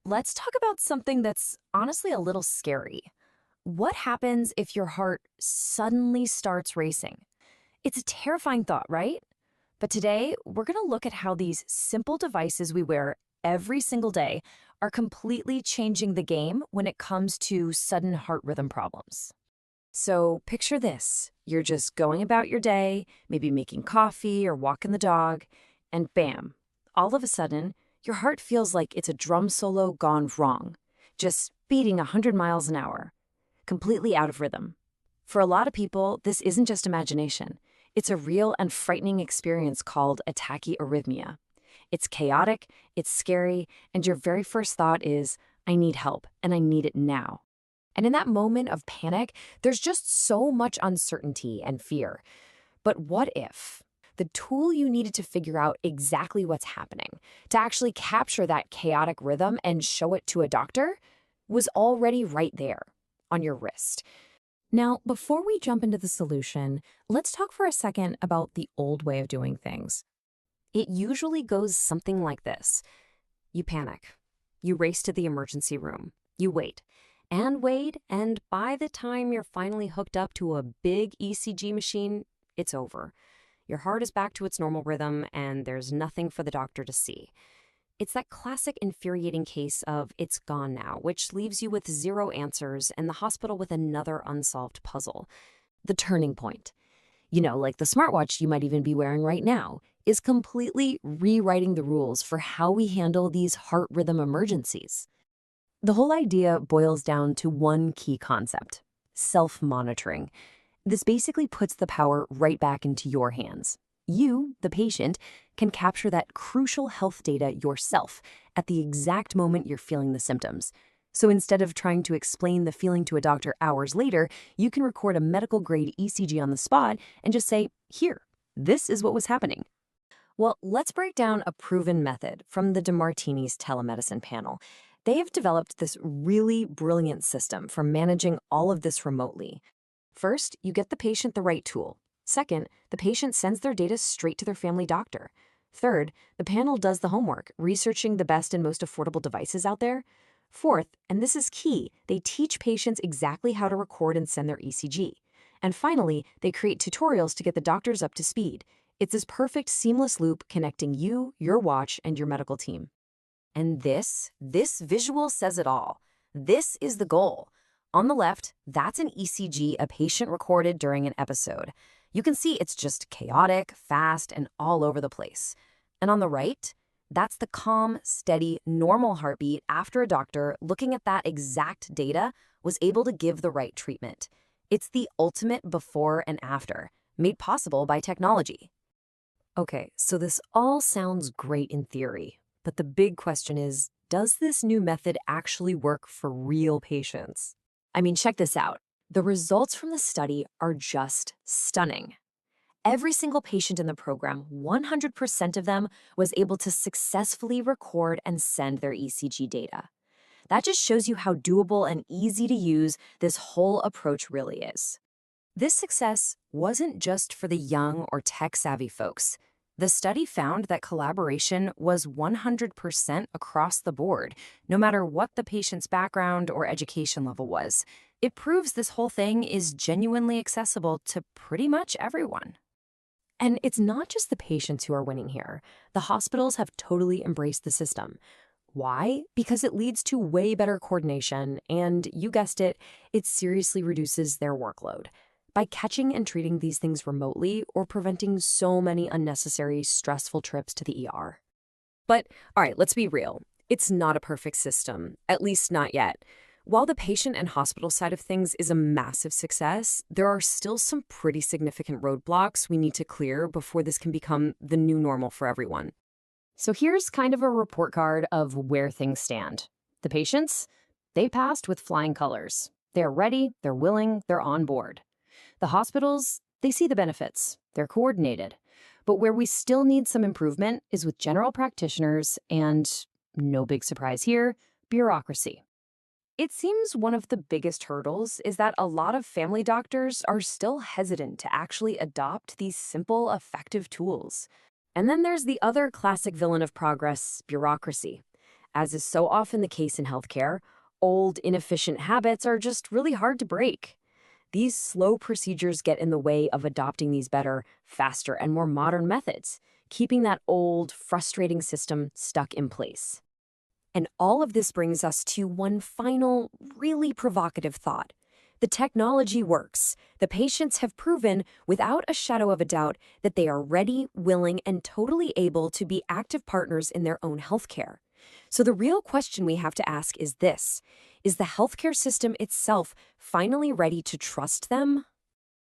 Let's talk about something that's honestly a little scary. What happens if your heart suddenly starts racing? It's a terrifying thought, right? But today, we're going to look at how these simple devices we wear every single day are completely changing the game when it comes to sudden heart rhythm problems. So picture this. You're just going about your day, maybe making coffee or walking the dog, and bam, all of a sudden, your heart feels like it's a drum solo gone wrong, just beating 100 miles an hour, completely out of rhythm. For a lot of people, this isn't just imagination. It's a real and frightening experience called a tachyarrhythmia. It's chaotic, it's scary, and your very first thought is, I need help, and I need it now. And in that moment of panic, there's just so much uncertainty and fear. But what if the tool you needed to figure out exactly what's happening, to actually capture that chaotic rhythm and show it to a doctor, was already right there on your wrist? Now, before we jump into the solution, let's talk for a second about the old way of doing things. It usually goes something like this. You panic. You race to the emergency room. You wait. And wait, and by the time you're finally hooked up to a big ECG machine, it's over. Your heart is back to its normal rhythm, and there's nothing for the doctor to see. It's that classic infuriating case of it's gone now, which leaves you with zero answers and the hospital with another unsolved puzzle. The turning point, like the smartwatch you might even be wearing right now, is completely rewriting the rules for how we handle these heart rhythm emergencies. The whole idea boils down to one key concept: self-monitoring. This basically puts the power right back into your hands. You, the patient, can capture that crucial health data yourself at the exact moment you're feeling the symptoms. So instead of trying to explain the feeling to a doctor hours later, you can record a medical-grade ECG on the spot and just say, here, this is what was happening. Well, let's break down a proven method from the Martinis Telemedicine Panel. They have developed this really brilliant system for managing all of this remotely. First, you get the patient the right tool. Second, the patient sends their data straight to their family doctor. Third, the panel does the homework, researching the best and most affordable devices out there. Fourth, and this is key, they teach patients exactly how to record and send their ECG. And finally, they create tutorials to get the doctors up to speed. It's this perfect seamless loop connecting you, your watch, and your medical team. And this visual says it all. This is the goal. On the left, that's an ECG a patient recorded during an episode. You can see it's just chaotic, fast, and all over the place. And on the right, that's the calm, steady, normal heartbeat after a doctor looking at that exact data was able to give the right treatment. It's the ultimate before and after, made possible by technology. Okay, so this all sounds great in theory, but the big question is, does this new method actually work for real patients? I mean, check this out. The results from the study are just stunning. Every single patient in the program, 100% of them, was able to successfully record and send their ECG data. That just shows you how doable and easy to use this whole approach really is. This success wasn't just for the young or tech-savvy folks. The study found that collaboration was 100% across the board, no matter what the patient's background or education level was. It proves this whole thing is genuinely accessible to pretty much everyone. And it's not just the patients who are winning here. The hospitals have totally embraced the system. Why? Because it leads to way better coordination, and you guessed it, it seriously reduces their workload by catching and treating these things remotely or preventing so many unnecessary, stressful trips to the ER. But, all right, let's be real. It's not a perfect system, at least not yet. While the patient and hospital side of things is a massive success, there are still some pretty significant roadblocks we need to clear before this can become the new normal for everyone. So here's kind of a report card of where things stand. The patients, they passed with flying colors. They're ready, they're willing, they're on board. The hospitals, they see the benefits. They're coordinated. But where we still need some improvement is with general practitioners and, no big surprise here, bureaucracy. It seems one of the biggest hurdles is that a lot of family doctors are still hesitant to actually adopt these simple, effective tools. And then there's the other classic villain of progress, bureaucracy. As is so often the case in healthcare, old, inefficient habits are just really hard to break. These slow procedures get in the way of adopting these better, faster, and more modern methods, keeping that old, frustrating system stuck in place. And all of this brings us to one final, really provocative thought. The technology works. The patients have proven, without a shadow of a doubt, that they are ready, willing, and totally able to be active partners in their own healthcare. So the real question we have to ask is this: is the healthcare system itself finally ready to trust them?